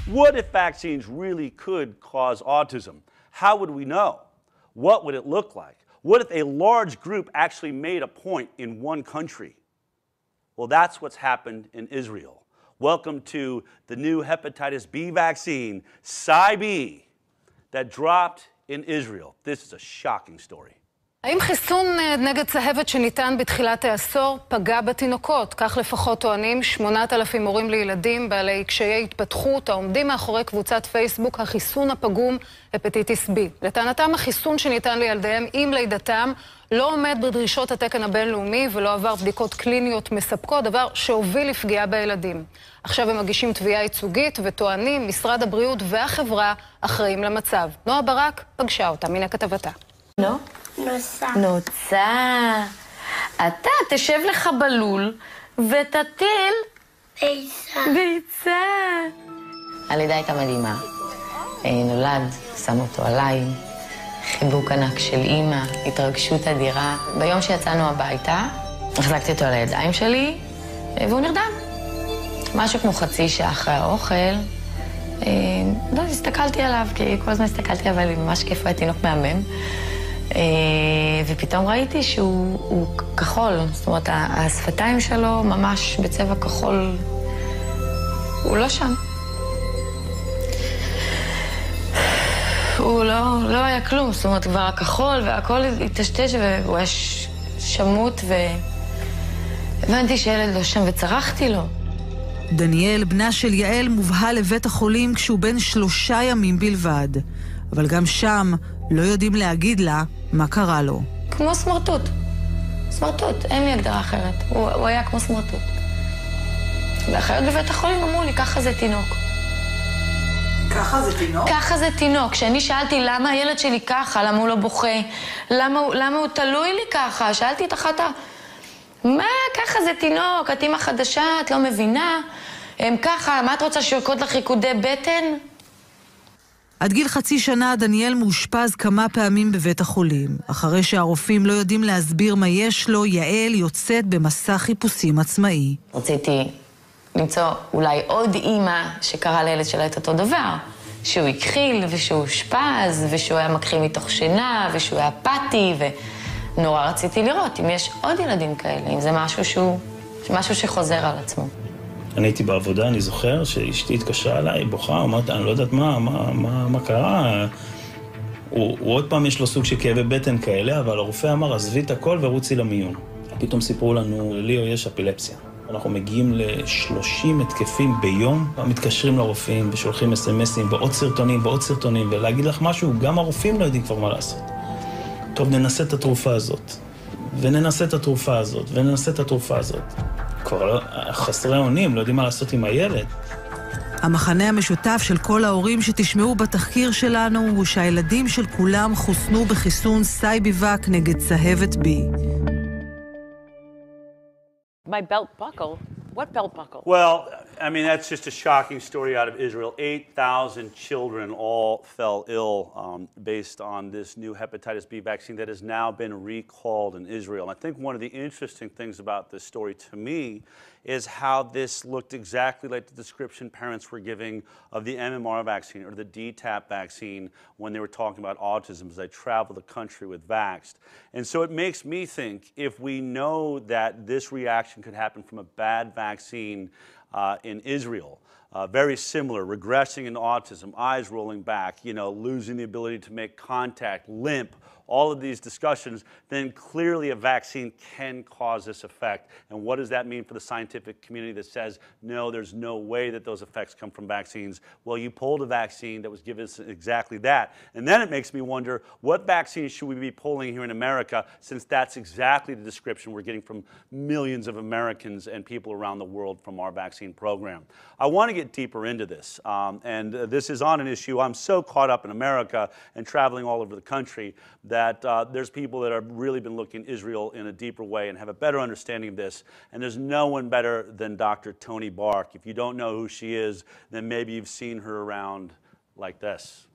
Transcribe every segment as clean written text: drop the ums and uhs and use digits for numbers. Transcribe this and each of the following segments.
What if vaccines really could cause autism? How would we know? What would it look like? What if a large group actually made a point in one country? Well, that's what's happened in Israel. Welcome to the new hepatitis B vaccine, Sci-B, that dropped in Israel. This is a shocking story. האם חיסון נגד צהבת שניתן בתחילת העשור פגע בתינוקות? כך לפחות טוענים 8,000 הורים לילדים בעלי קשיי התפתחות העומדים מאחורי קבוצת פייסבוק החיסון הפגום הפטיטיס B. לטענתם החיסון שניתן לילדיהם עם לידתם לא עומד בדרישות התקן הבינלאומי ולא עבר בדיקות קליניות מספקות, דבר שהוביל לפגיעה בילדים. עכשיו הם מגישים תביעה ייצוגית וטוענים משרד הבריאות והחברה אחראים למצב. נועה ברק פגשה אותה מן הכתבתה. לא? נוצה. אתה תשב לך בלול ותטיל ביצה. הלידה הייתה מדהימה. נולד, שם אותו עליי, חיבוק ענק של אמא, התרגשות אדירה. ביום שיצאנו הביתה, החזקתי אותו על הידיים שלי, והוא נרדם. משהו כמו חצי שעה אחרי האוכל, לא, הסתכלתי עליו, כי כל הזמן הסתכלתי, אבל ממש כיף, היה תינוק מהמם. ופתאום ראיתי שהוא כחול, זאת אומרת, השפתיים שלו ממש בצבע כחול, הוא לא שם. הוא לא היה כלום, זאת אומרת, כבר הכחול והכל התשתש והוא היה שמות והבנתי שילד לא שם וצרחתי לו. דניאל, בנה של יעל, מובהל לבית החולים כשהוא בן 3 ימים בלבד. אבל גם שם לא יודעים להגיד לה מה קרה לו. כמו סמרטוט. סמרטוט, אין לי הגדרה אחרת. הוא היה כמו סמרטוט. ואחיות בבית החולים אמרו לי, ככה זה תינוק. ככה זה תינוק? ככה זה תינוק. כשאני שאלתי למה הילד שלי ככה, למה הוא לא בוכה, למה הוא תלוי לי ככה, שאלתי את אחת מה, ככה זה תינוק, את אמא חדשה, את לא מבינה, הם ככה, מה את רוצה שירקוד לך ריקודי בטן? עד גיל 0.5 שנה דניאל מאושפז כמה פעמים בבית החולים. אחרי שהרופאים לא יודעים להסביר מה יש לו, יעל יוצאת במסע חיפושים עצמאי. רציתי למצוא אולי עוד אימא שקרא לילד שלה את אותו דבר. שהוא הכחיל ושהוא אושפז ושהוא היה מקחיל מתוך שינה ושהוא היה אפאתי ונורא רציתי לראות אם יש עוד ילדים כאלה, אם זה משהו שחוזר על עצמו. אני הייתי בעבודה, אני זוכר שאשתי התקשרה אליי, בוכה, אמרת, אני לא יודעת מה קרה. הוא עוד פעם יש לו סוג של כאבי בטן כאלה, אבל הרופא אמר, עזבי את הכל ורוצי למיון. פתאום סיפרו לנו, לי יש אפילפסיה. אנחנו מגיעים ל30 התקפים ביום, מתקשרים לרופאים ושולחים אס-אמסים ועוד סרטונים, ולהגיד לך משהו, גם הרופאים לא יודעים כבר מה לעשות. טוב, ננסה את התרופה הזאת, וננסה את התרופה הזאת, וננסה את התרופה הזאת. כבר חסרי אונים, לא יודעים מה לעשות עם הילד. המחנה המשותף של כל ההורים שתשמעו בתחקיר שלנו הוא שהילדים של כולם חוסנו בחיסון Sci-B-Vac נגד צהבת B. My belt buckle? What belt buckle? Well, I mean, that's just a shocking story out of Israel. 8,000 children all fell ill based on this new hepatitis B vaccine that has now been recalled in Israel. And I think one of the interesting things about this story to me is how this looked exactly like the description parents were giving of the MMR vaccine or the DTaP vaccine when they were talking about autism as they travel the country with vaxxed. And so it makes me think if we know that this reaction could happen from a bad vaccine in Israel, very similar, regressing in autism, eyes rolling back, losing the ability to make contact, limp, all of these discussions, then clearly a vaccine can cause this effect. And what does that mean for the scientific community that says, no, there's no way that those effects come from vaccines? Well, you pulled a vaccine that was given us exactly that. And then it makes me wonder, what vaccines should we be pulling here in America, since that's exactly the description we're getting from millions of Americans and people around the world from our vaccine program. I want to get deeper into this, and this is on an issue. I'm so caught up in America and traveling all over the country that there's people that have really been looking at Israel in a deeper way and have a better understanding of this. And there's no one better than Dr. Toni Bark. If you don't know who she is, then maybe you've seen her around like this.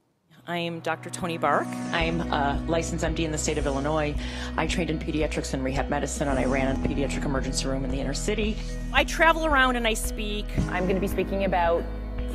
I'm Dr. Toni Bark. I'm a licensed MD in the state of Illinois. I trained in pediatrics and rehab medicine, and I ran a pediatric emergency room in the inner city. I travel around and I speak. I'm going to be speaking about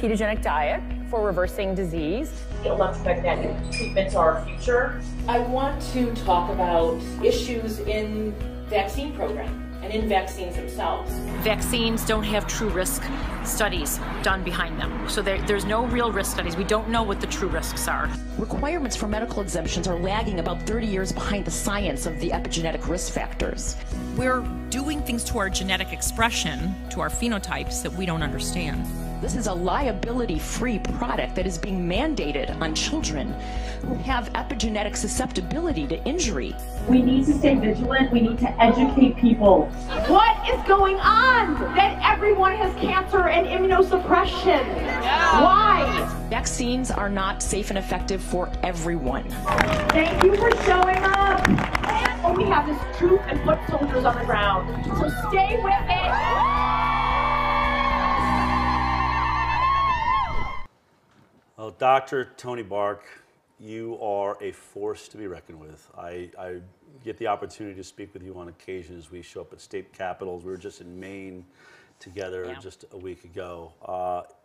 ketogenic diet for reversing disease. Electromagnetic treatments are our future. I want to talk about issues in vaccine program and in vaccines themselves. Vaccines don't have true risk studies done behind them. So there's no real risk studies. We don't know what the true risks are. Requirements for medical exemptions are lagging about 30 years behind the science of the epigenetic risk factors. We're doing things to our genetic expression, to our phenotypes that we don't understand. This is a liability-free product that is being mandated on children who have epigenetic susceptibility to injury. We need to stay vigilant. We need to educate people. What is going on? That everyone has cancer and immunosuppression. Yeah. Why? Vaccines are not safe and effective for everyone. Thank you for showing up. All we have is truth and foot soldiers on the ground. So stay with it. Well, Dr. Toni Bark, you are a force to be reckoned with. I get the opportunity to speak with you on occasion as we show up at state capitals. We were just in Maine together just a week ago.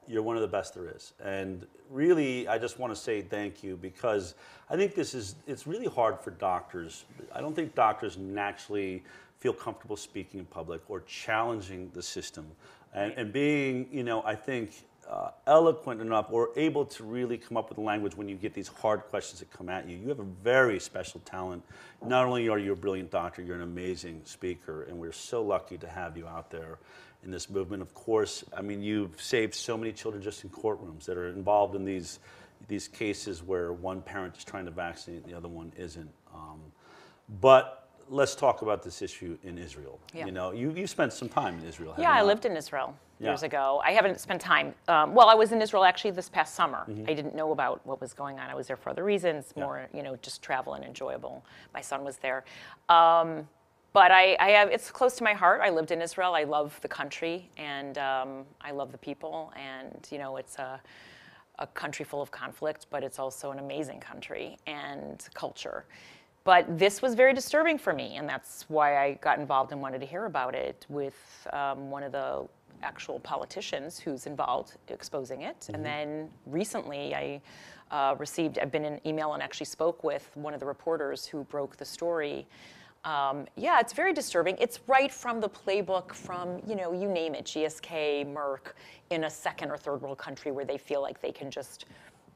You're one of the best there is. And really, I just want to say thank you because I think it's really hard for doctors. I don't think doctors naturally feel comfortable speaking in public or challenging the system. And being, I think, eloquent enough or able to really come up with a language when you get these hard questions that come at you. You have a very special talent. Not only are you a brilliant doctor, you're an amazing speaker, and we're so lucky to have you out there in this movement. Of course, I mean, you've saved so many children just in courtrooms that are involved in these cases where one parent is trying to vaccinate and the other one isn't. But let's talk about this issue in Israel. Yeah. You spent some time in Israel. Yeah, I lived in Israel years ago. I haven't spent time. Well, I was in Israel actually this past summer. I didn't know about what was going on. I was there for other reasons, more just travel and enjoyable. My son was there. But it's close to my heart. I lived in Israel. I love the country, and I love the people. And it's a country full of conflict, but it's also an amazing country and culture. But this was very disturbing for me, and that's why I got involved and wanted to hear about it with one of the actual politicians who's involved exposing it. And then recently I've been in email and actually spoke with one of the reporters who broke the story. Yeah, it's very disturbing. It's right from the playbook from, you name it, GSK, Merck, in a second or third world country where they feel like they can just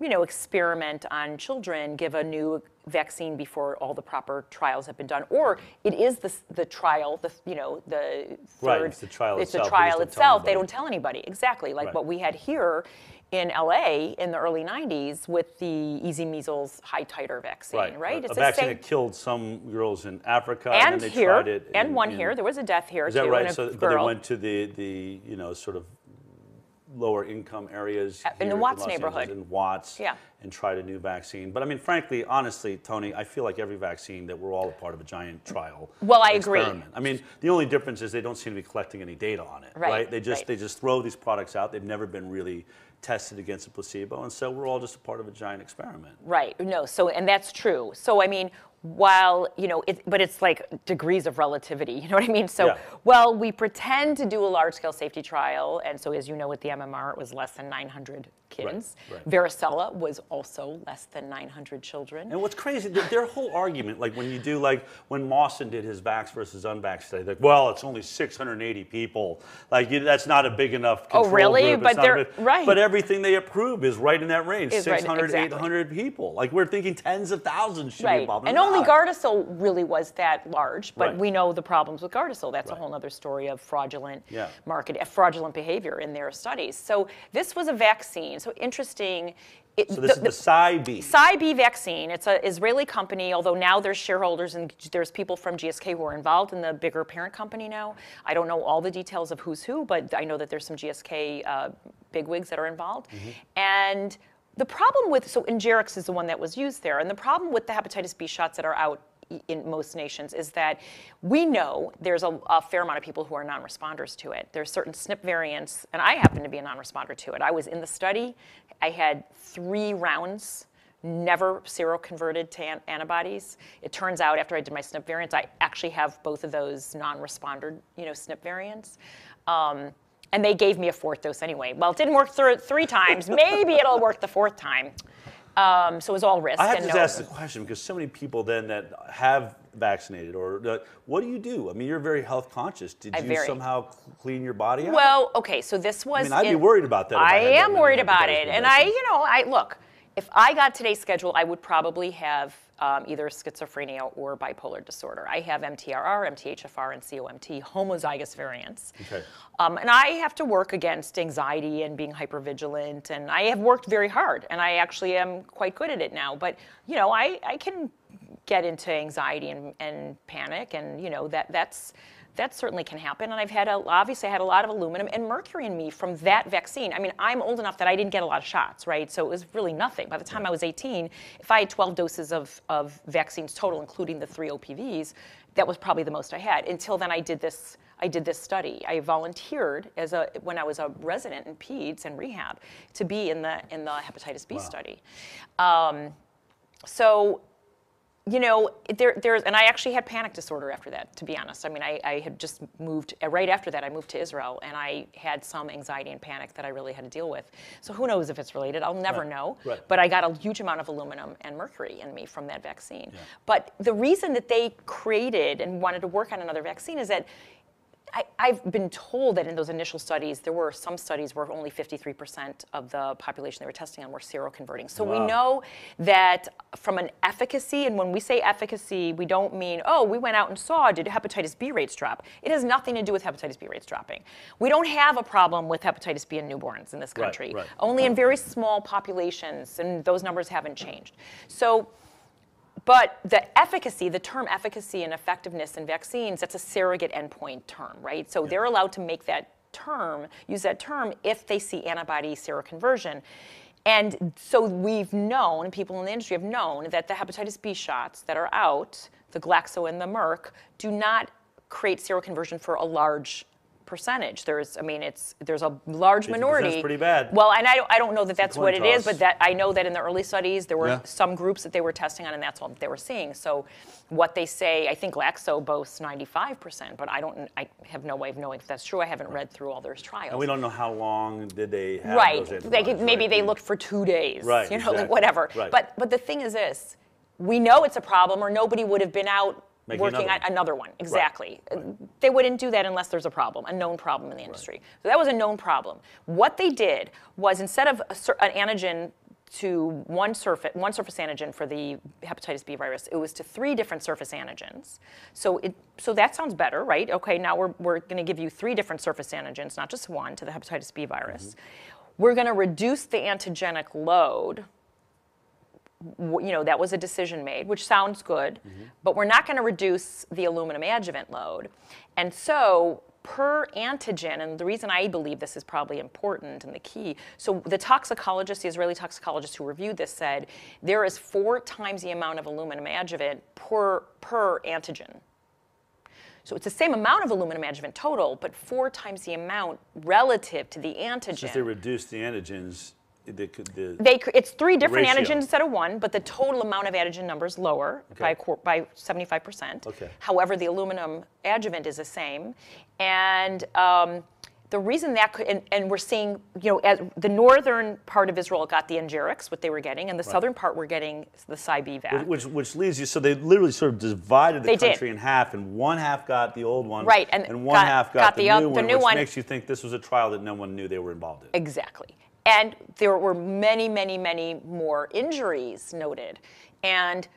experiment on children, give a new vaccine before all the proper trials have been done, or it is the trial, the third. Right, it's the trial itself. It's the trial itself. They don't tell anybody. Exactly, like what we had here in LA in the early 90s with the easy measles high titer vaccine, right? It's a vaccine that killed some girls in Africa, and then they here, tried it. And one here. There was a death here is too. Is that right? And So, but they went to the sort of lower income areas in the Watts neighborhood. In Watts, and tried a new vaccine. But I mean, frankly, honestly, Toni, I feel like every vaccine that we're all a part of a giant trial. Well, I experiment. agree. I mean, the only difference is they don't seem to be collecting any data on it, right? They just throw these products out. They've never been really tested against a placebo, and so we're all just a part of a giant experiment. Right. No. So, and that's true. So, I mean, while but it's like degrees of relativity. You know what I mean? So, well, we pretend to do a large-scale safety trial, and so as you know, with the MMR, it was less than 900 kids. Right. Varicella was also less than 900 children. And what's crazy, their whole argument, like when you do, like when Mawson did his vax versus unvax study, like, well, it's only 680 people. Like that's not a big enough control group. Oh, really? But they're right. But everything they approve is right in that range, 600, 800 people. Like we're thinking tens of thousands should be involved. And only Gardasil really was that large, but we know the problems with Gardasil. That's a whole other story of fraudulent fraudulent behavior in their studies. So this was a vaccine. So interesting. So this is the Sci-B. Sci-B vaccine. It's an Israeli company, although now there's shareholders and there's people from GSK who are involved in the bigger parent company now. I don't know all the details of who's who, but I know that there's some GSK bigwigs that are involved. And the problem with, so Ingerix is the one that was used there, and the problem with the hepatitis B shots that are out in most nations is that we know there's a fair amount of people who are non-responders to it. There's certain SNP variants, and I happen to be a non-responder to it. I was in the study. I had 3 rounds, never seroconverted to antibodies. It turns out after I did my SNP variants, I actually have both of those non-responder, SNP variants. And they gave me a 4th dose anyway. Well, it didn't work 3 times. Maybe it'll work the 4th time. So it was all risk. I have to ask the question because so many people then that have vaccinated or what do you do? I mean, you're very health conscious. Did you somehow clean your body out? Well, okay, so this was. I mean, I'd be worried about that. I am worried about it, and look. If I got today's schedule, I would probably have either schizophrenia or bipolar disorder. I have MTRR, MTHFR, and COMT, homozygous variants. Okay. And I have to work against anxiety and being hypervigilant, and I have worked very hard, and I actually am quite good at it now. But, I can get into anxiety and panic, and, that certainly can happen. And obviously I had a lot of aluminum and mercury in me from that vaccine. I mean, I'm old enough that I didn't get a lot of shots, right? So it was really nothing. By the time I was 18, if I had 12 doses of vaccines total, including the 3 OPVs, that was probably the most I had. Until then, I did this study. I volunteered when I was a resident in peds and rehab to be in the hepatitis B study. There's, and I actually had panic disorder after that, to be honest. I mean, I had just moved, right after that, I moved to Israel, and I had some anxiety and panic that I really had to deal with. So who knows if it's related? I'll never know. Right. But I got a huge amount of aluminum and mercury in me from that vaccine. Yeah. But the reason that they created and wanted to work on another vaccine is that I've been told that in those initial studies, there were some studies where only 53% of the population they were testing on were seroconverting. So we know that from an efficacy, and when we say efficacy, we don't mean, we went out and saw, did hepatitis B rates drop? It has nothing to do with hepatitis B rates dropping. We don't have a problem with hepatitis B in newborns in this country. Right. Only in very small populations, and those numbers haven't changed. But the efficacy, the term efficacy and effectiveness in vaccines, that's a surrogate endpoint term, right? So they're allowed to make that term, use that term if they see antibody seroconversion. And so we've known, people in the industry have known that the hepatitis B shots that are out, the Glaxo and the Merck, do not create seroconversion for a large percentage. There's a large minority. That's pretty bad. Well, and I don't know that that's what it is, but that I know that in the early studies there were some groups that they were testing on, and that's what they were seeing. So what they say, I think Glaxo boasts 95%, but I have no way of knowing if that's true. I haven't read through all their trials. And we don't know how long did they have those antibodies. Maybe they looked for 2 days. Right. Exactly. Like whatever. Right. But the thing is this: we know it's a problem, or nobody would have been out working on another one. Exactly. Right. They wouldn't do that unless there's a problem, a known problem in the industry. Right. So that was a known problem. What they did was, instead of an antigen to one surface antigen for the hepatitis B virus, it was to 3 different surface antigens. So that sounds better, right? Okay, now we're going to give you 3 different surface antigens, not just one, to the hepatitis B virus. Mm-hmm. We're going to reduce the antigenic load. That was a decision made, which sounds good, but we're not going to reduce the aluminum adjuvant load. And so per antigen, and the reason I believe this is probably important and the key, so the toxicologist, the Israeli toxicologist who reviewed this, said there is 4 times the amount of aluminum adjuvant per antigen. So it's the same amount of aluminum adjuvant total, but 4 times the amount relative to the antigen. Since they reduced the antigens, it's 3 different antigens instead of 1, but the total amount of antigen number is lower by 75%. Okay. However, the aluminum adjuvant is the same, and the reason that could, and we're seeing, as the northern part of Israel got the Engerix, what they were getting, and the southern part were getting the Sci-B-Vac. Which leaves you, so they literally sort of divided the country in half, and one half got the old one, right, and one half got the new one, which makes you think this was a trial that no one knew they were involved in. Exactly. And there were many, many, many more injuries noted. And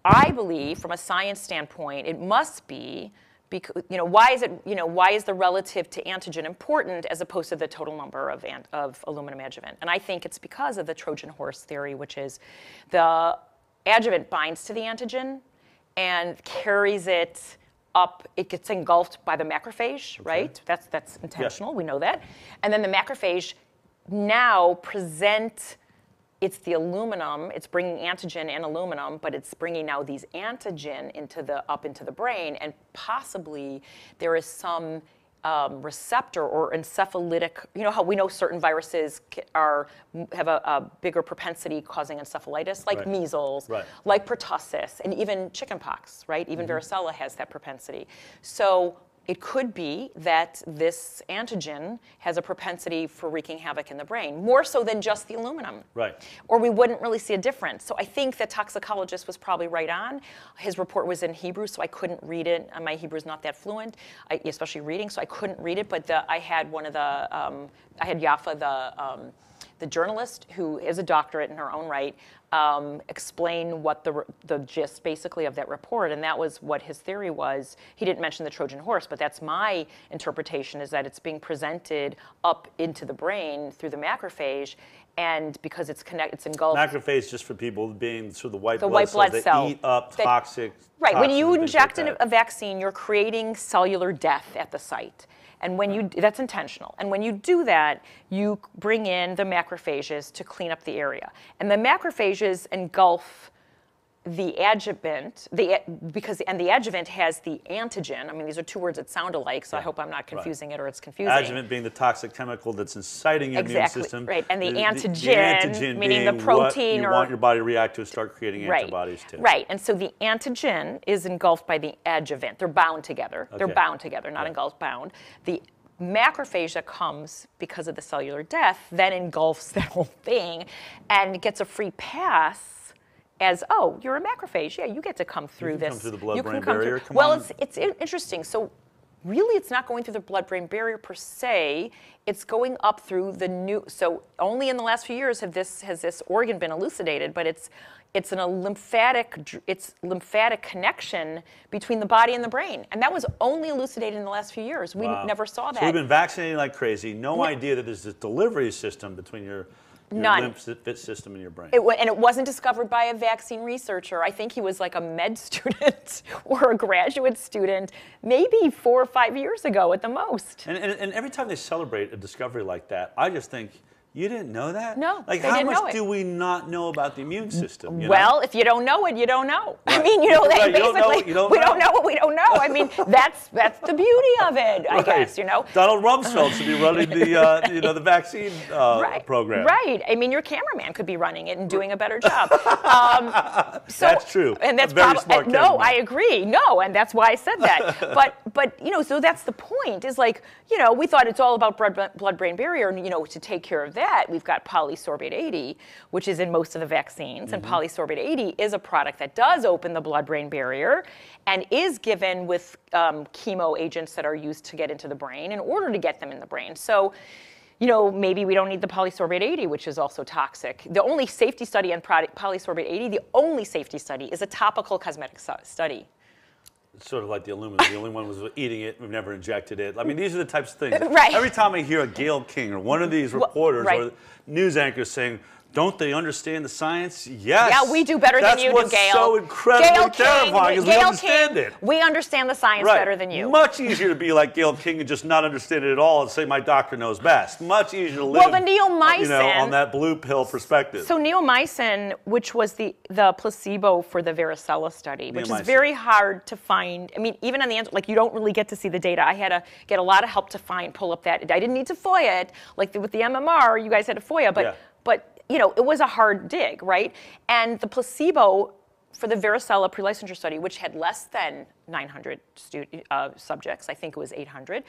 I believe, from a science standpoint, it must be because, why is the relative to antigen important as opposed to the total number of aluminum adjuvant? And I think it's because of the Trojan horse theory, which is the adjuvant binds to the antigen and carries it up. It gets engulfed by the macrophage, right? That's intentional. We know that. And then the macrophage now it's the aluminum, it's bringing antigen and aluminum, but it's bringing now these antigen up into the brain, and possibly there is some receptor or encephalitic, how we know certain viruses have a bigger propensity causing encephalitis, like measles, like pertussis, and even chickenpox, right? Even varicella has that propensity. So it could be that this antigen has a propensity for wreaking havoc in the brain, more so than just the aluminum. Right. Or we wouldn't really see a difference. So I think the toxicologist was probably right on. His report was in Hebrew, so I couldn't read it. My Hebrew is not that fluent, especially reading, so I couldn't read it. But I had one of the, I had Yafa, the journalist, who is a doctorate in her own right, explain what the gist basically of that report, and that was what his theory was. He didn't mention the Trojan horse, but that's my interpretation, is that it's being presented up into the brain through the macrophage, and because it's engulfed. Macrophage, just for people, being sort of the white blood cells cell that eat up toxic. Right, when you inject like a vaccine, you're creating cellular death at the site. And when that's intentional. And when you do that, you bring in the macrophages to clean up the area. And the macrophages engulf the adjuvant, because the adjuvant has the antigen. I mean, these are two words that sound alike, so I hope I'm not confusing it or it's confusing. Adjuvant being the toxic chemical that's inciting your immune system. Right, and the antigen meaning the protein what you want your body to react to and start creating antibodies to. Right, and so the antigen is engulfed by the adjuvant. They're bound together. They're bound together, not engulfed, bound. The macrophage that comes because of the cellular death then engulfs that whole thing and gets a free pass as, oh, you're a macrophage. Yeah, you get to come through this. Come through the blood-brain barrier. Well, it's interesting. So really, it's not going through the blood-brain barrier per se. It's going up through the so only in the last few years has this organ been elucidated, but it's a lymphatic connection between the body and the brain. And that was only elucidated in the last few years. We never saw that. So we've been vaccinating like crazy. No idea that there's this delivery system between your lymph system in your brain. And it wasn't discovered by a vaccine researcher. I think he was like a med student or a graduate student, maybe 4 or 5 years ago at the most. And every time they celebrate a discovery like that, I just think, you didn't know that? No, like how much do we not know about the immune system? Well, if you don't know it, you don't know. Right. I mean, you know, right. basically, we don't know what we don't know. I mean, that's the beauty of it, I guess, you know. Donald Rumsfeld should be running the vaccine program. Right. I mean, your cameraman could be running it and doing a better job. That's true. And that's very smart cameraman. No, I agree. No, and that's why I said that. But you know, so that's the point. Is like, you know, we thought it's all about blood-brain barrier, and you know, to take care of that, we've got polysorbate 80, which is in most of the vaccines, and polysorbate 80 is a product that does open the blood-brain barrier and is given with chemo agents that are used to get into the brain in order to get them in the brain. So, you know, maybe we don't need the polysorbate 80, which is also toxic. The only safety study on polysorbate 80, the only safety study is a topical cosmetic study. It's sort of like the aluminum. The only one was eating it. We've never injected it. I mean, these are the types of things. Right. Every time I hear a Gayle King or one of these reporters or news anchors saying, don't they understand the science? Yes. Yeah, we do better than you do, Gayle. That's what's so incredibly terrifying is we understand it. We understand the science better than you. Much easier to be like Gayle King and just not understand it at all and say my doctor knows best. Much easier to live the neomycin, on that blue pill perspective. So neomycin, which was the placebo for the varicella study, which is very hard to find. I mean, even on the end, like you don't really get to see the data. I had to get a lot of help to pull up that. I didn't need to FOIA it. Like with the MMR, you guys had to FOIA, but you know, it was a hard dig, right? And the placebo for the varicella pre-licensure study, which had less than 900 subjects, I think it was 800,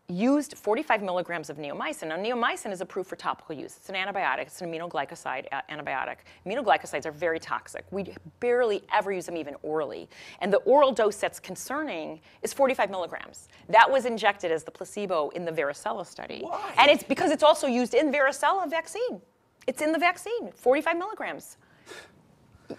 used 45 milligrams of neomycin. Now, neomycin is approved for topical use. It's an antibiotic. It's an aminoglycoside antibiotic. Aminoglycosides are very toxic. We barely ever use them even orally. And the oral dose that's concerning is 45 milligrams. That was injected as the placebo in the varicella study. Why? And it's because it's also used in varicella vaccine. It's in the vaccine, 45 milligrams.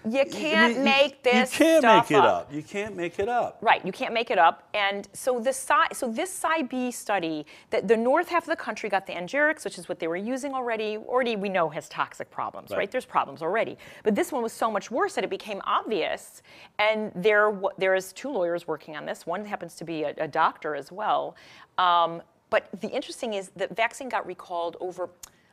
You can't make this stuff up. You can't make it up. Right, you can't make it up. And so this Sci-B study, the north half of the country got the Angerics, which is what they were using already we know has toxic problems, right? There's problems already. But this one was so much worse that it became obvious. And there is 2 lawyers working on this. One happens to be a doctor as well. But the interesting is that vaccine got recalled over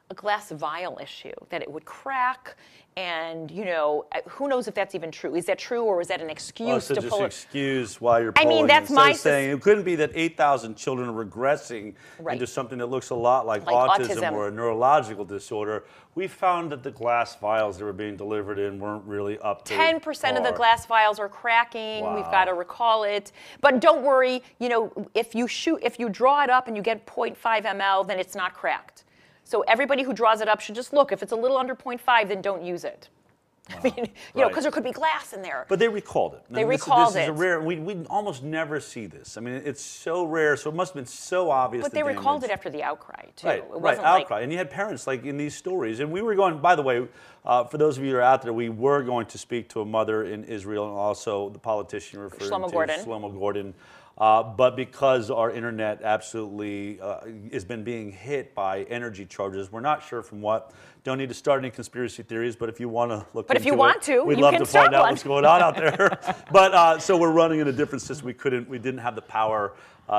a glass vial issue, that it would crack, and you know, who knows if that's even true? Is that true, or is that an excuse so to just pull? Excuse why you're pulling. I mean, that's my saying it couldn't be that 8,000 children are regressing into something that looks a lot like autism or a neurological disorder. We found that the glass vials that were being delivered in weren't really up to 10% of the glass vials are cracking. Wow. We've got to recall it. But don't worry, you know, if you draw it up and you get 0.5 ml, then it's not cracked. So everybody who draws it up should just look. If it's a little under 0.5, then don't use it. Wow. I mean, you know, because there could be glass in there. But they recalled it. They recalled it. This is a rare. We almost never see this. I mean, it's so rare. So it must have been so obvious. But they recalled it after the outcry too. Right, it wasn't outcry. And you had parents like in these stories. And we were going. By the way, for those of you that are out there, we were going to speak to a mother in Israel and also the politician referred to Shlomo Gordon. But because our internet absolutely has been being hit by energy charges, we're not sure from what. Don't need to start any conspiracy theories, but if you want to look into it, we'd love to find out what's going on out there. But so we're running in a different system. We didn't have the power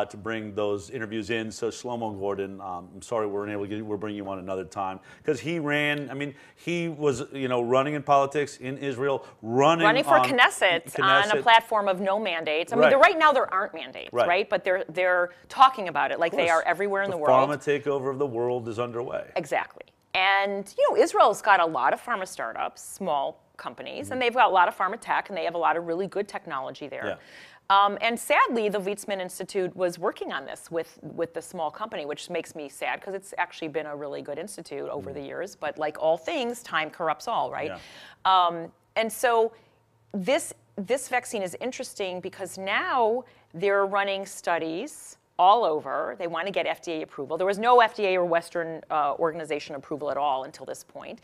to bring those interviews in. So Shlomo Gordon, I'm sorry we weren't able to get you. We'll bring you on another time because he ran. I mean, he was running in politics in Israel, running for Knesset on a platform of no mandates. I mean, right now there aren't mandates, right? But they're talking about it like they are everywhere in the world. The pharma takeover of the world is underway. Exactly. And, you know, Israel's got a lot of pharma startups, small companies, and they've got a lot of pharma tech, and they have a lot of really good technology there. Yeah. And sadly, the Weizmann Institute was working on this with the small company, which makes me sad because it's actually been a really good institute over the years. But like all things, time corrupts all, right? Yeah. And so this vaccine is interesting because now they're running studies all over. They want to get FDA approval. There was no FDA or Western organization approval at all until this point.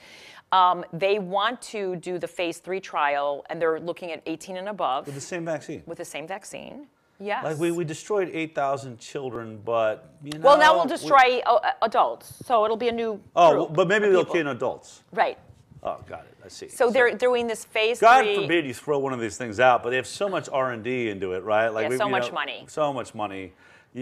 They want to do the phase 3 trial, and they're looking at 18 and above. With the same vaccine? With the same vaccine, yes. Like we destroyed 8,000 children, but, you know. Well, now we'll destroy adults, so it'll be a new group but maybe they'll kill adults. Right. Oh, got it. I see. So they're doing this phase 3. God forbid you throw one of these things out, but they have so much R&D into it, right? Like so much money. So much money.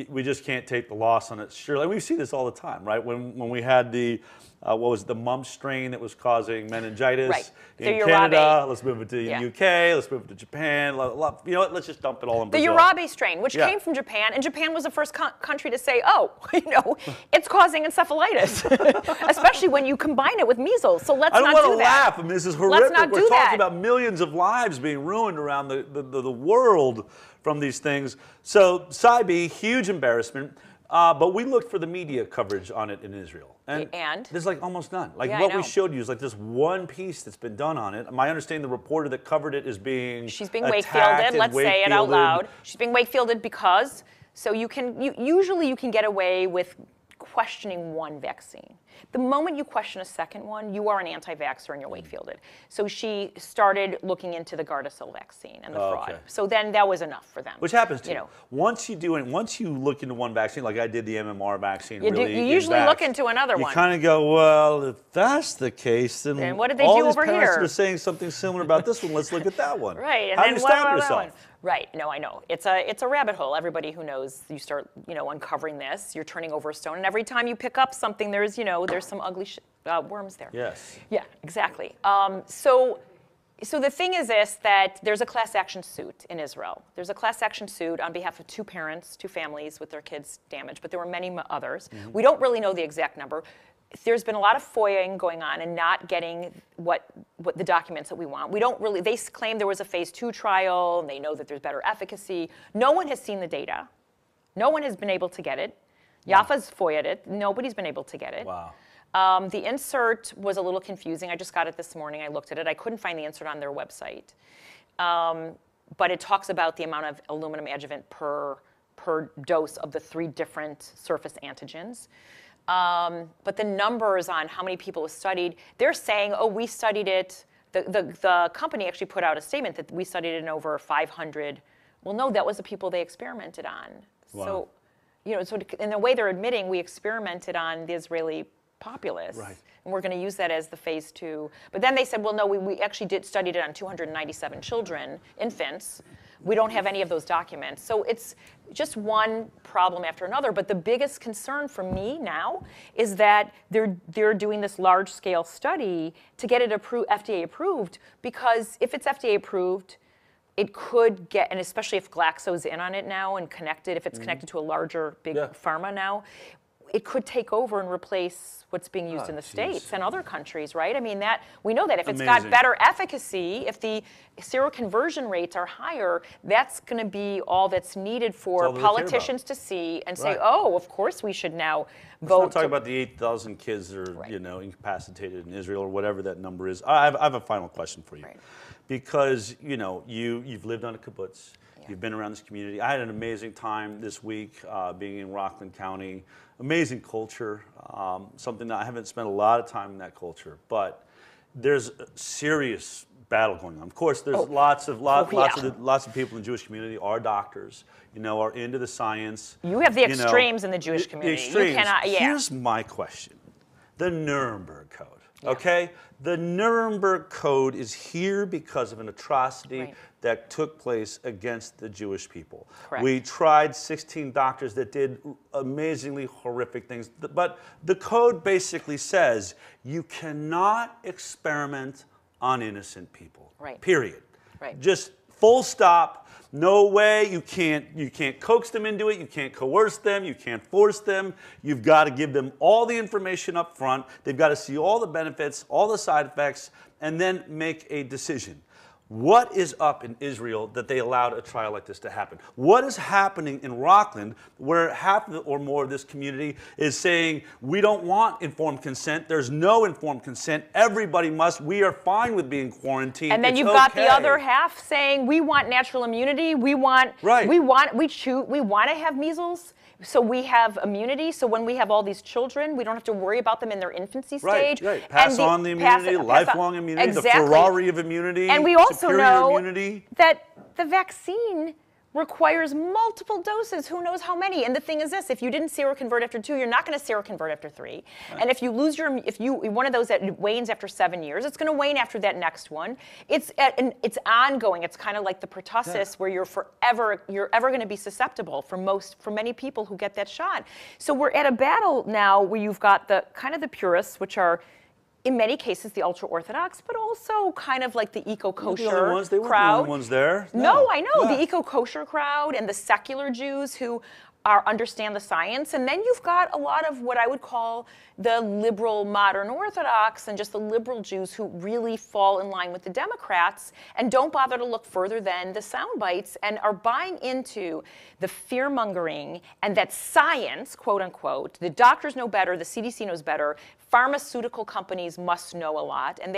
We just can't take the loss on it. Surely, we see this all the time, right? When we had the what was it, the mumps strain that was causing meningitis in Canada. Let's move it to the UK. Let's move it to Japan. You know what? Let's just dump it all in Brazil. The Urabe strain, which came from Japan, and Japan was the first country to say, "Oh, you know, it's causing encephalitis," especially when you combine it with measles. So let's not do that. I don't want to laugh. I mean, this is horrific. Let's not do that. We're talking about millions of lives being ruined around the world from these things. So Sci-B, huge embarrassment. But we looked for the media coverage on it in Israel. And there's like almost none. Like what we showed you is like this one piece that's been done on it. My understanding, the reporter that covered it is being She's being Wakefielded. Let's say it out loud. She's being Wakefielded because usually you can get away with questioning one vaccine. The moment you question a second one, you are an anti-vaxxer and you're Wakefielded. So she started looking into the Gardasil vaccine and the fraud. Okay. So then that was enough for them. Which happens to you. Once you look into one vaccine, like I did the MMR vaccine, you usually look into another one. You kind of go, well, if that's the case, then what did they do over here? All these parents are saying something similar about this one. Let's look at that one. Right. And how then do you stop yourself? Right. No, I know. It's a rabbit hole. Everybody who knows, you start, uncovering this. You're turning over a stone, and every time you pick up something, there's some ugly worms there. Yes. Yeah. Exactly. So the thing is this: that there's a class action suit in Israel. There's a class action suit on behalf of two families with their kids damaged, but there were many others. Mm-hmm. We don't really know the exact number. There's been a lot of FOIAing going on and not getting what the documents that we want. They claim there was a phase 2 trial, and they know that there's better efficacy. No one has seen the data. No one has been able to get it. Yafa's FOIA'd it. Nobody's been able to get it. Wow. The insert was a little confusing. I just got it this morning. I looked at it. I couldn't find the insert on their website. But it talks about the amount of aluminum adjuvant per dose of the 3 different surface antigens. But the numbers on how many people have studied, they're saying, oh, we studied it. The company actually put out a statement that we studied it in over 500. Well, no, that was the people they experimented on. Wow. So, in the way they're admitting, we experimented on the Israeli populace. Right. And we're going to use that as the phase 2. But then they said, well, no, we actually studied it on 297 children, infants, We don't have any of those documents. So it's just one problem after another. But the biggest concern for me now is that they're doing this large-scale study to get it FDA approved, because if it's FDA approved, it could get, and especially if Glaxo's in on it now and connected, if it's connected to a larger, big pharma now, it could take over and replace what's being used in the States and other countries, right? I mean, that we know that if it's got better efficacy, if the seroconversion rates are higher, that's going to be all that's needed for politicians to see and say, oh, of course we should now vote. Let's not talk about the 8,000 kids that are, you know, incapacitated in Israel or whatever that number is. I have a final question for you. Because, you know, you've lived on a kibbutz. You've been around this community. I had an amazing time this week being in Rockland County. Amazing culture, something that I haven't spent a lot of time in that culture, but there's a serious battle going on. Of course, there's lots of people in the Jewish community are doctors, you know, are into the science. You have the extremes in the Jewish community. Extremes. You cannot, Here's my question. The Nuremberg Code, okay? The Nuremberg Code is here because of an atrocity that took place against the Jewish people. We tried 16 doctors that did amazingly horrific things, but the code basically says you cannot experiment on innocent people, period. Just full stop. No way, you can't coax them into it, you can't coerce them, you can't force them. You've got to give them all the information up front. They've got to see all the benefits, all the side effects, and then make a decision. What is up in Israel that they allowed a trial like this to happen? What is happening in Rockland where half or more of this community is saying, we don't want informed consent, there's no informed consent, everybody must, we are fine with being quarantined. And then you've got the other half saying, we want natural immunity, we want to have measles, so we have immunity, so when we have all these children, we don't have to worry about them in their infancy stage. Pass on the immunity, lifelong immunity, the Ferrari of immunity. And we also know immunity. That the vaccine requires multiple doses, who knows how many. And the thing is this, if you didn't seroconvert after 2, you're not going to seroconvert after 3. And if you lose one of those that wanes after 7 years, it's going to wane after that next one. It's ongoing. It's kind of like the pertussis where you're ever going to be susceptible for many people who get that shot. So we're at a battle now where you've got the kind of the purists, which are in many cases the ultra-Orthodox, but also kind of like the eco-kosher crowd. They weren't the only ones there. No, I know. The eco-kosher crowd and the secular Jews who understand the science. And then you've got a lot of what I would call the liberal modern Orthodox and just the liberal Jews who really fall in line with the Democrats and don't bother to look further than the sound bites and are buying into the fear-mongering and that science, quote unquote, the doctors know better, the CDC knows better, pharmaceutical companies must know a lot. And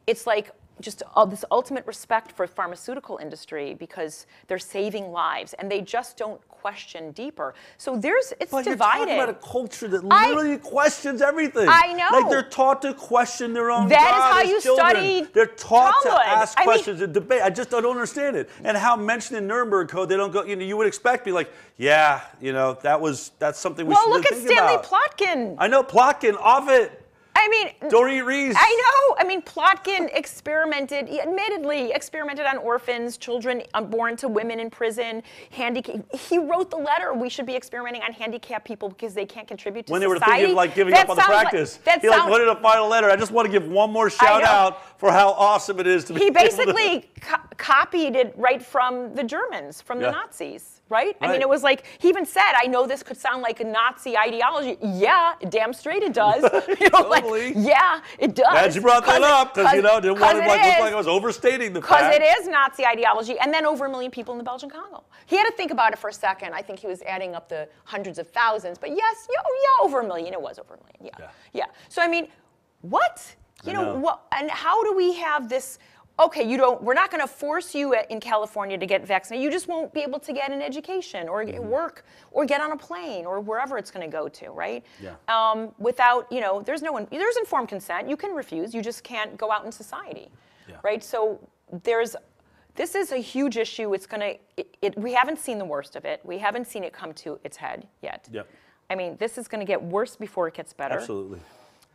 it's like just this ultimate respect for the pharmaceutical industry because they're saving lives and they just don't question deeper. So it's but divided. You're talking about a culture that literally questions everything. I know. Like they're taught to question their own That God is how as you children. study They're taught Talmud. to ask questions and debate. I just don't understand it. And how mentioned in Nuremberg Code, they don't go, you would expect be like, yeah, that's something we should Well, look really at think Stanley about. Plotkin. I know, Plotkin, off it. I mean, Dory Reese. I know. I mean, Plotkin admittedly experimented on orphans, children born to women in prison, He wrote the letter, we should be experimenting on handicapped people because they can't contribute to society. When they were thinking of like giving up on the practice. He put in a final letter. I just want to give one more shout out for how awesome it is to be He basically copied it right from the Germans, from the Nazis. Right? I mean, it was like, he even said, I know this could sound like a Nazi ideology. Yeah, damn straight it does. Totally. Yeah, it does. Glad you brought that up, because, didn't want to look like I was overstating the fact. Because it is Nazi ideology, and then over 1 million people in the Belgian Congo. He had to think about it for a second. I think he was adding up the hundreds of thousands, but yes, over 1 million. It was over 1 million, yeah. So, I mean, what? What? And how do we have this? Okay, we're not going to force you in California to get vaccinated. You just won't be able to get an education or work or get on a plane or wherever it's going to go to, right? Yeah. Without, there's informed consent. You can refuse. You just can't go out in society, right? So this is a huge issue. It's going to, we haven't seen the worst of it. We haven't seen it come to its head yet. Yep. I mean, this is going to get worse before it gets better. Absolutely.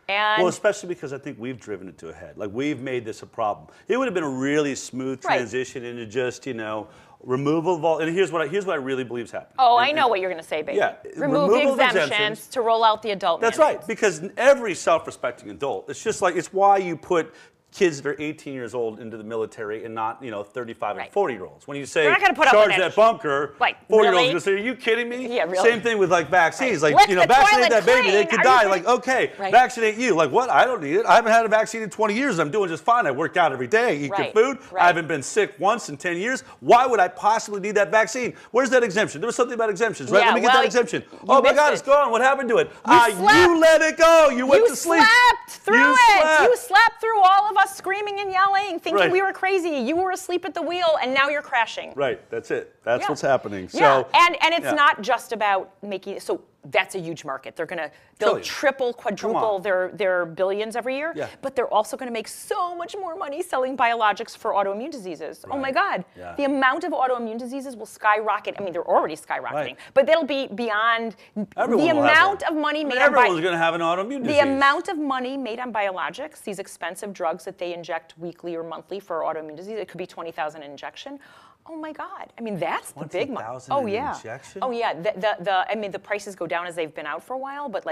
Well, especially because I think we've driven it to a head. Like, we've made this a problem. It would have been a really smooth transition into just, Removal of all, and here's what I really believe is happening. Oh, I know what you're going to say, baby. Yeah. Remove the Removal of exemptions to roll out the adult That's mandates. right, because every self-respecting adult, it's why you put kids that are 18 years old into the military and not, 35 and 40-year-olds. When you say charge that bunker, 4-year-olds are going to say, are you kidding me? Yeah, really? Same thing with vaccines. Right. Vaccinate that baby, they could die. Right. Vaccinate you. What? I don't need it. I haven't had a vaccine in 20 years. I'm doing just fine. I work out every day. I eat good food. I haven't been sick once in 10 years. Why would I possibly need that vaccine? Where's that exemption? There was something about exemptions, right? Let me get that exemption. Oh my God, it's gone. What happened to it? You let it go. You went to sleep. You slept through it. You slept through all of us screaming and yelling, thinking we were crazy. You were asleep at the wheel, and now you're crashing. Right. That's it. That's what's happening. Yeah. And it's not just about making it. So that's a huge market. They'll triple, quadruple their billions every year. Yeah. But they're also going to make so much more money selling biologics for autoimmune diseases. Right. Oh my God. Yeah. The amount of autoimmune diseases will skyrocket. I mean, they're already skyrocketing, but they'll be beyond the amount of money made on everyone's going to have an autoimmune disease. The amount of money made on biologics, these expensive drugs that they inject weekly or monthly for autoimmune disease, it could be $20,000 an injection. Oh my God! I mean, that's the big money. Oh yeah. Injection? Oh yeah. The prices go down as they've been out for a while, but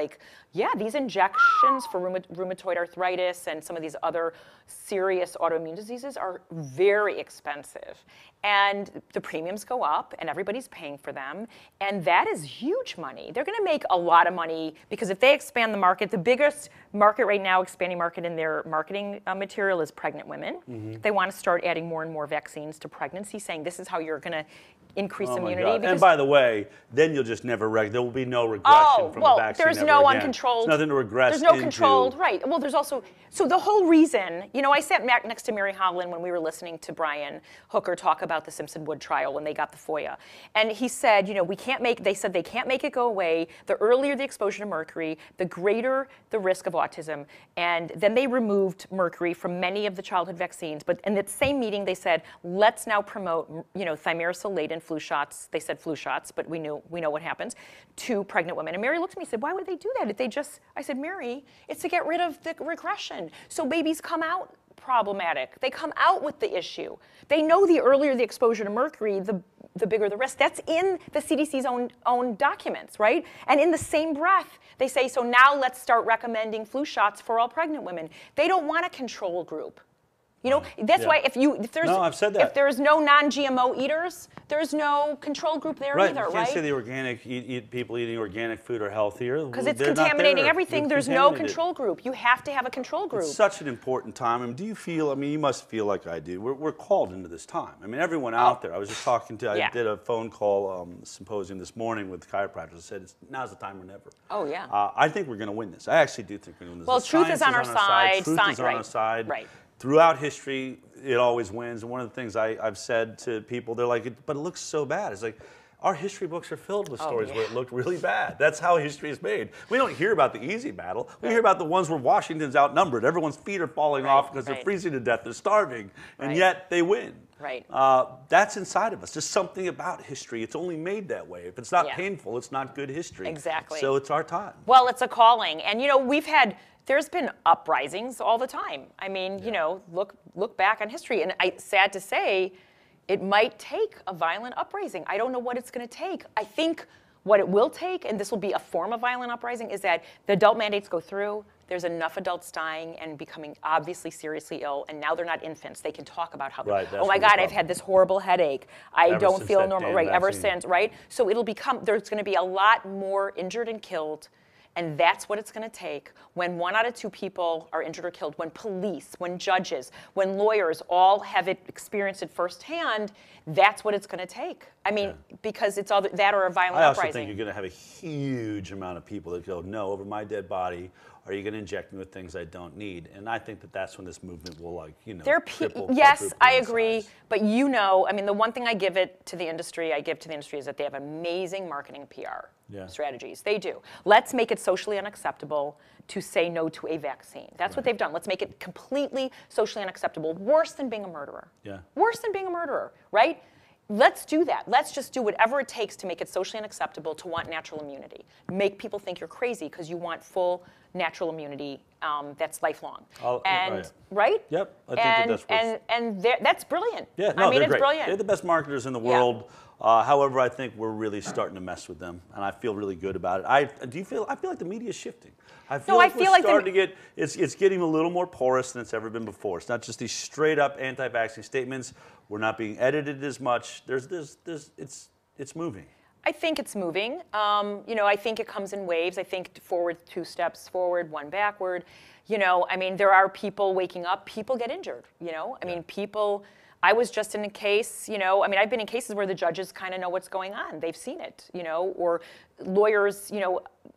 these injections for rheumatoid arthritis and some of these other serious autoimmune diseases are very expensive, and the premiums go up, and everybody's paying for them, and that is huge money. They're going to make a lot of money because if they expand the market, the biggest market right now, expanding market in their marketing material is pregnant women. Mm-hmm. They want to start adding more and more vaccines to pregnancy, saying this is how you're going to increase immunity. And by the way, then you'll just never there will be no regression from the vaccine. There's no uncontrolled. There's nothing to regress There's no controlled, right. Well, there's also, so the whole reason, I sat next to Mary Holland when we were listening to Brian Hooker talk about the Simpson-Wood trial when they got the FOIA. And he said, they said they can't make it go away. The earlier the exposure to mercury, the greater the risk of autism. And then they removed mercury from many of the childhood vaccines. But in that same meeting, they said, let's now promote, thimerosal-laden flu shots. They said flu shots, but we know what happens to pregnant women. And Mary looked at me and said, why would they do that? I said, Mary, it's to get rid of the regression. So babies come out problematic. They come out with the issue. They know the earlier the exposure to mercury, the bigger the risk. That's in the CDC's own documents, right? And in the same breath, they say, so now let's start recommending flu shots for all pregnant women. They don't want a control group. That's why if there's no non-GMO eaters, there's no control group there either, right? You can't say the organic people eating organic food are healthier. Because it's contaminating everything. There's no control group. You have to have a control group. It's such an important time. Do you feel, you must feel like I do. We're called into this time. Everyone out there. I was just talking to, I did a phone call symposium this morning with chiropractors. I said, now's the time or never. Oh, yeah. I think we're going to win this. I actually do think we're going to win this. Well, truth is on our side. Truth is on our side. Right. Throughout history, it always wins. And one of the things I've said to people, they're like, but it looks so bad. It's like, our history books are filled with stories where it looked really bad. That's how history is made. We don't hear about the easy battle. We hear about the ones where Washington's outnumbered. Everyone's feet are falling off because they're freezing to death. They're starving. And yet they win. Right. That's inside of us. There's something about history. It's only made that way. If it's not painful, it's not good history. Exactly. So it's our time. Well, it's a calling. And, there's been uprisings all the time. Look back on history. And sad to say, it might take a violent uprising. I don't know what it's going to take. I think what it will take, and this will be a form of violent uprising, is that the adult mandates go through. There's enough adults dying and becoming obviously seriously ill, and now they're not infants. They can talk about how, oh my God, I've had this horrible headache. I don't feel normal. Right, ever since, right? So there's going to be a lot more injured and killed. And that's what it's going to take when 1 out of 2 people are injured or killed, when police, when judges, when lawyers all have experienced it firsthand. That's what it's going to take. Because it's all that or a violent uprising. I also think you're going to have a huge amount of people that go, no, over my dead body, are you going to inject me with things I don't need? And I think that's when this movement will, triple. Yes, I agree. But the one thing I give to the industry is that they have amazing marketing PR strategies. They do. Let's make it socially unacceptable to say no to a vaccine. That's what they've done. Let's make it completely socially unacceptable. Worse than being a murderer. Yeah. Worse than being a murderer, right? Let's do that. Let's just do whatever it takes to make it socially unacceptable to want natural immunity. Make people think you're crazy because you want full natural immunity that's lifelong. Yeah. Right? Yep, I think that's brilliant. Yeah, no, I mean, they're it's great. brilliant. They're the best marketers in the world. However, I think we're really starting to mess with them, and I feel really good about it. I feel like the media is shifting. I feel like it's getting a little more porous than it's ever been before. It's not just these straight up anti-vaccine statements. We're not being edited as much. It's moving. I think it's moving. I think it comes in waves. I think forward 2 steps forward, 1 backward. I mean, there are people waking up. People get injured. I mean, people. I was just in a case. I've been in cases where the judges kind of know what's going on. They've seen it. Or lawyers.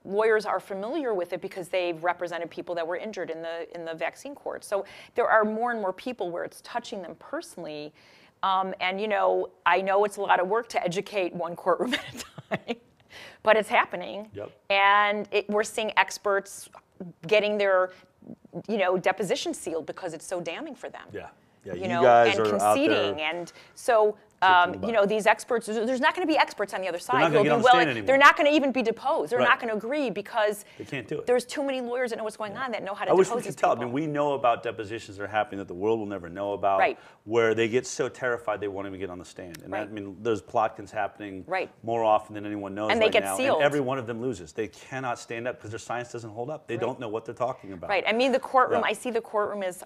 Lawyers are familiar with it because they've represented people that were injured in the vaccine court. So there are more and more people where it's touching them personally. And I know it's a lot of work to educate one courtroom at a time, but it's happening. Yep. And we're seeing experts getting their, deposition sealed because it's so damning for them. Yeah. Yeah, you guys and are conceding, out there. And so these experts. There's not going to be experts on the other side who will be willing. They're not going to even be deposed. They're Right. not going to agree because they can't do it. There's too many lawyers that know what's going on that know how to I depose wish we these could tell. people. I mean, we know about depositions that are happening that the world will never know about. Right. Where they get so terrified they won't even get on the stand. And Right. there's plotkins happening Right. more often than anyone knows. And they right get now. sealed. And every one of them loses. They cannot stand up because their science doesn't hold up. They don't know what they're talking about. Right. I mean, the courtroom. Yeah. I see the courtroom as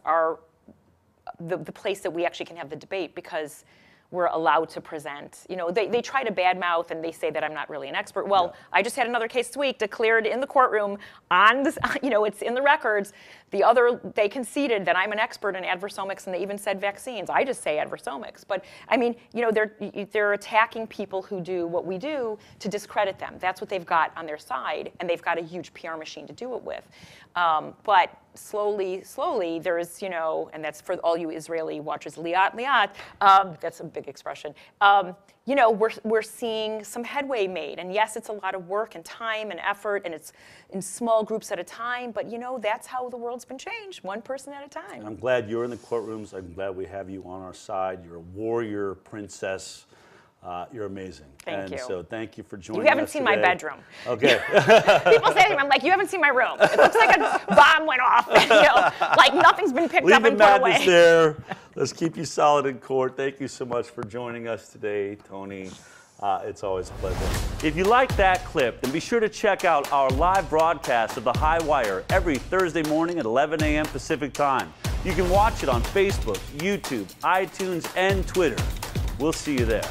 the place that we actually can have the debate because we're allowed to present. They try to badmouth and they say that I'm not really an expert. Well, I just had another case this week declared in the courtroom on this, it's in the records. They conceded that I'm an expert in adversomics and they even said vaccines. I just say adversomics. But I mean, they're attacking people who do what we do to discredit them. That's what they've got on their side, and they've got a huge PR machine to do it with. But slowly, there is, and that's for all you Israeli watchers, liat. That's a big expression. We're seeing some headway made. And yes, it's a lot of work and time and effort, and it's in small groups at a time. But, that's how the world's been changed, one person at a time. I'm glad you're in the courtrooms. I'm glad we have you on our side. You're a warrior princess. You're amazing. Thank you. So thank you for joining us. You haven't seen my bedroom. Okay. People say to me, I'm like, you haven't seen my room. It looks like a bomb went off. Like nothing's been picked up and put away. Leave the madness there. Let's keep you solid in court. Thank you so much for joining us today, Toni. It's always a pleasure. If you like that clip, then be sure to check out our live broadcast of the HighWire every Thursday morning at 11 a.m. Pacific time. You can watch it on Facebook, YouTube, iTunes, and Twitter. We'll see you there.